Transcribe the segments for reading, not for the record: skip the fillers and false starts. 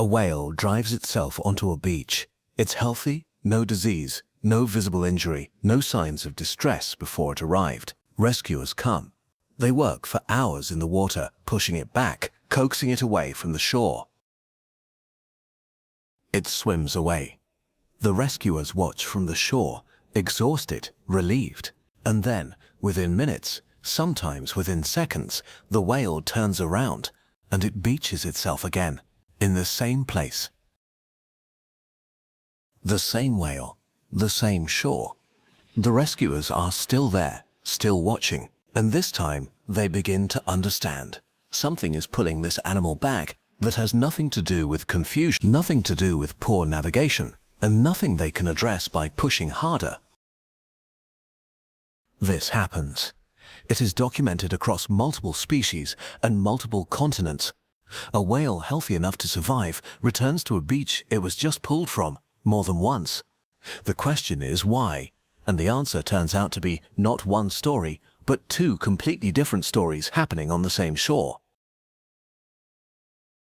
A whale drives itself onto a beach. It's healthy, no disease, no visible injury, no signs of distress before it arrived. Rescuers come. They work for hours in the water, pushing it back, coaxing it away from the shore. It swims away. The rescuers watch from the shore, exhausted, relieved. And then, within minutes, sometimes within seconds, the whale turns around and it beaches itself again, in the same place. The same whale, the same shore. The rescuers are still there, still watching, and this time they begin to understand. Something is pulling this animal back that has nothing to do with confusion, nothing to do with poor navigation, and nothing they can address by pushing harder. This happens. It is documented across multiple species and multiple continents. A whale healthy enough to survive returns to a beach it was just pulled from more than once. The question is why, and the answer turns out to be not one story, but two completely different stories happening on the same shore.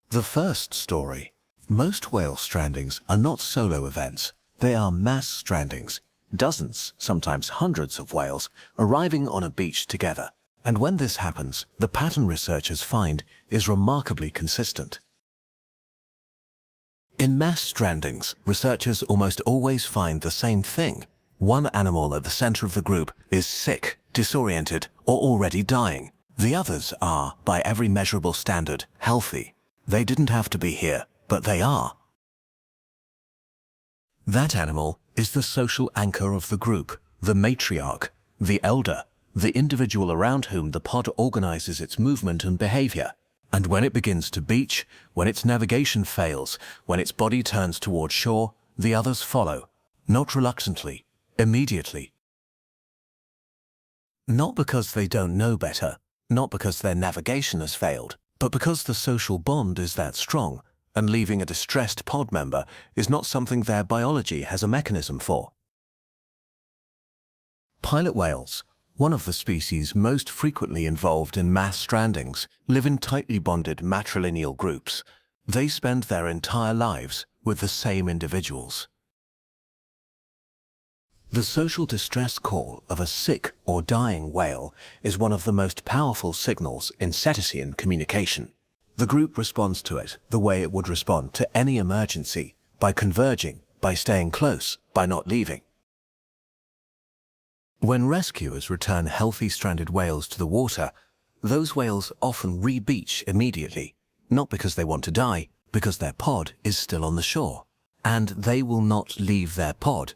The first story. Most whale strandings are not solo events. They are mass strandings. Dozens, sometimes hundreds of whales arriving on a beach together. And when this happens, the pattern researchers find is remarkably consistent. In mass strandings, researchers almost always find the same thing. One animal at the center of the group is sick, disoriented, or already dying. The others are, by every measurable standard, healthy. They didn't have to be here, but they are. That animal is the social anchor of the group, the matriarch, the elder, the individual around whom the pod organizes its movement and behavior. And when it begins to beach, when its navigation fails, when its body turns toward shore, the others follow, not reluctantly, immediately. Not because they don't know better, not because their navigation has failed, but because the social bond is that strong, and leaving a distressed pod member is not something their biology has a mechanism for. Pilot whales, one of the species most frequently involved in mass strandings, live in tightly bonded matrilineal groups. They spend their entire lives with the same individuals. The social distress call of a sick or dying whale is one of the most powerful signals in cetacean communication. The group responds to it the way it would respond to any emergency, by converging, by staying close, by not leaving. When rescuers return healthy stranded whales to the water, those whales often re-beach immediately, not because they want to die, because their pod is still on the shore, and they will not leave their pod.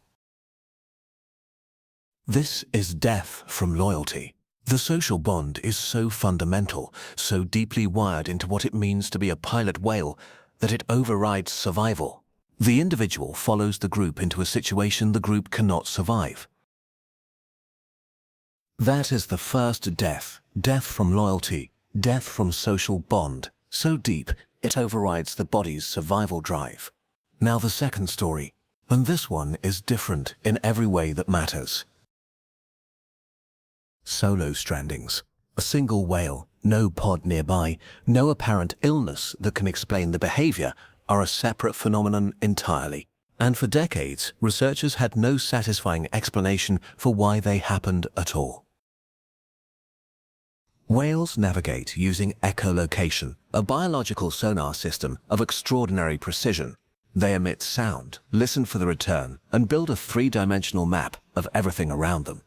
This is death from loyalty. The social bond is so fundamental, so deeply wired into what it means to be a pilot whale, that it overrides survival. The individual follows the group into a situation the group cannot survive. That is the first death, death from loyalty, death from social bond, so deep it overrides the body's survival drive. Now the second story, and this one is different in every way that matters. Solo strandings. A single whale, no pod nearby, no apparent illness that can explain the behavior, are a separate phenomenon entirely. And for decades, researchers had no satisfying explanation for why they happened at all. Whales navigate using echolocation, a biological sonar system of extraordinary precision. They emit sound, listen for the return, and build a three-dimensional map of everything around them.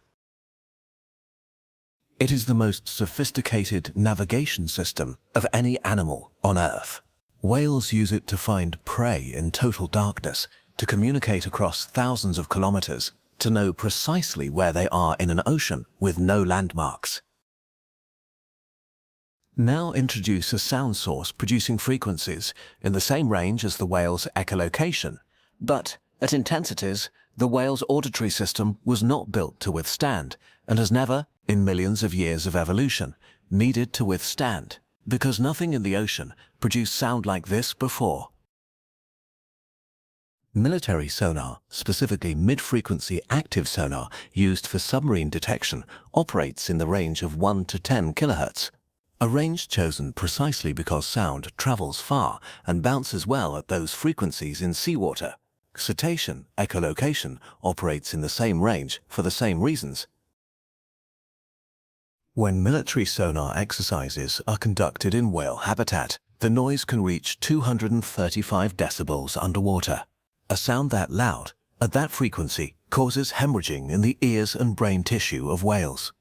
It is the most sophisticated navigation system of any animal on Earth. Whales use it to find prey in total darkness, to communicate across thousands of kilometers, to know precisely where they are in an ocean with no landmarks. Now introduce a sound source producing frequencies in the same range as the whale's echolocation, but at intensities the whale's auditory system was not built to withstand, and has never, in millions of years of evolution, needed to withstand, because nothing in the ocean produced sound like this before. Military sonar, specifically mid-frequency active sonar used for submarine detection, operates in the range of 1 to 10 kHz. A range chosen precisely because sound travels far and bounces well at those frequencies in seawater. Cetacean echolocation operates in the same range for the same reasons. When military sonar exercises are conducted in whale habitat, the noise can reach 235 decibels underwater. A sound that loud, at that frequency, causes hemorrhaging in the ears and brain tissue of whales.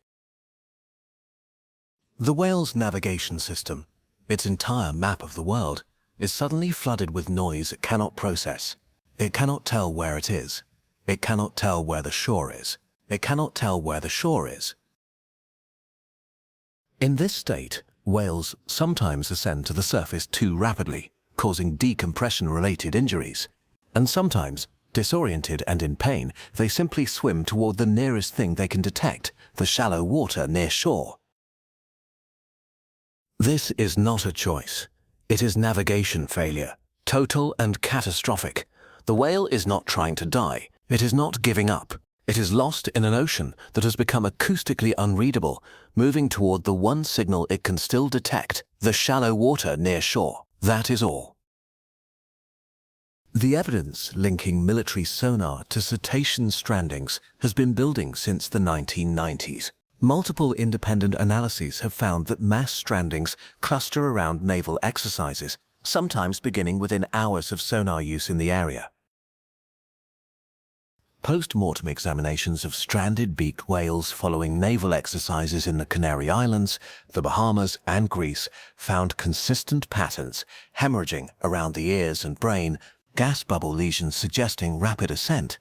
The whale's navigation system, its entire map of the world, is suddenly flooded with noise it cannot process. It cannot tell where it is. It cannot tell where the shore is. It cannot tell where the shore is. In this state, whales sometimes ascend to the surface too rapidly, causing decompression-related injuries. And sometimes, disoriented and in pain, they simply swim toward the nearest thing they can detect, the shallow water near shore. This is not a choice. It is navigation failure, total and catastrophic. The whale is not trying to die. It is not giving up. It is lost in an ocean that has become acoustically unreadable, moving toward the one signal it can still detect, the shallow water near shore. That is all. The evidence linking military sonar to cetacean strandings has been building since the 1990s. Multiple independent analyses have found that mass strandings cluster around naval exercises, sometimes beginning within hours of sonar use in the area. Post-mortem examinations of stranded beaked whales following naval exercises in the Canary Islands, the Bahamas, and Greece found consistent patterns, hemorrhaging around the ears and brain, gas bubble lesions suggesting rapid ascent.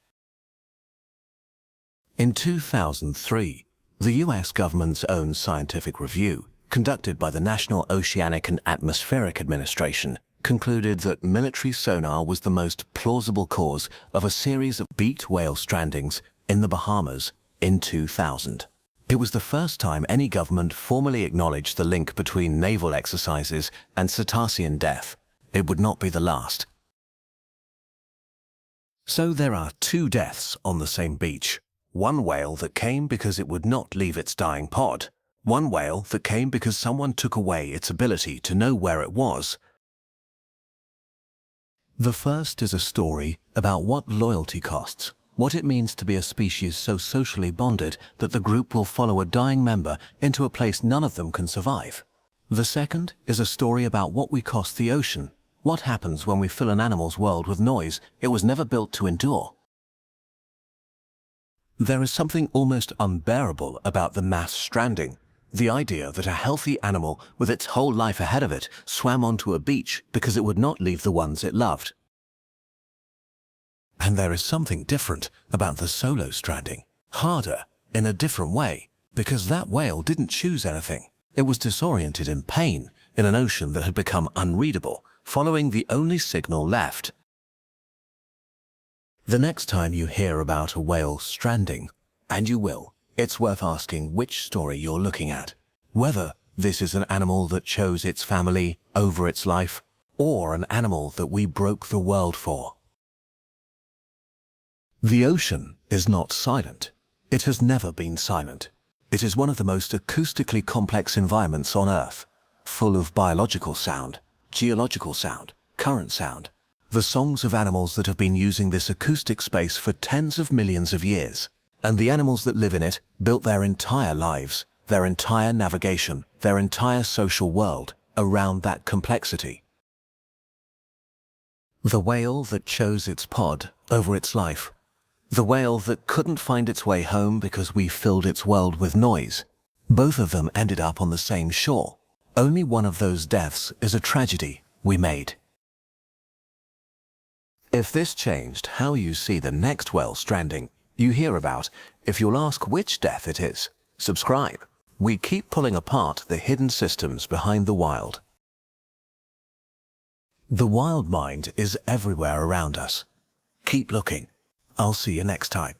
In 2003, the US government's own scientific review, conducted by the National Oceanic and Atmospheric Administration, concluded that military sonar was the most plausible cause of a series of beaked whale strandings in the Bahamas in 2000. It was the first time any government formally acknowledged the link between naval exercises and cetacean death. It would not be the last. So there are two deaths on the same beach. One whale that came because it would not leave its dying pod. One whale that came because someone took away its ability to know where it was. The first is a story about what loyalty costs, what it means to be a species so socially bonded that the group will follow a dying member into a place none of them can survive. The second is a story about what we cost the ocean, what happens when we fill an animal's world with noise it was never built to endure. There is something almost unbearable about the mass stranding. The idea that a healthy animal with its whole life ahead of it swam onto a beach because it would not leave the ones it loved. And there is something different about the solo stranding, harder in a different way, because that whale didn't choose anything. It was disoriented in pain in an ocean that had become unreadable, following the only signal left. The next time you hear about a whale stranding, and you will, it's worth asking which story you're looking at. Whether this is an animal that chose its family over its life, or an animal that we broke the world for. The ocean is not silent. It has never been silent. It is one of the most acoustically complex environments on Earth, full of biological sound, geological sound, current sound, the songs of animals that have been using this acoustic space for tens of millions of years. And the animals that live in it built their entire lives, their entire navigation, their entire social world around that complexity. The whale that chose its pod over its life. The whale that couldn't find its way home because we filled its world with noise. Both of them ended up on the same shore. Only one of those deaths is a tragedy we made. If this changed how you see the next whale stranding you hear about, if you'll ask which death it is, subscribe. We keep pulling apart the hidden systems behind the wild. The wild mind is everywhere around us. Keep looking. I'll see you next time.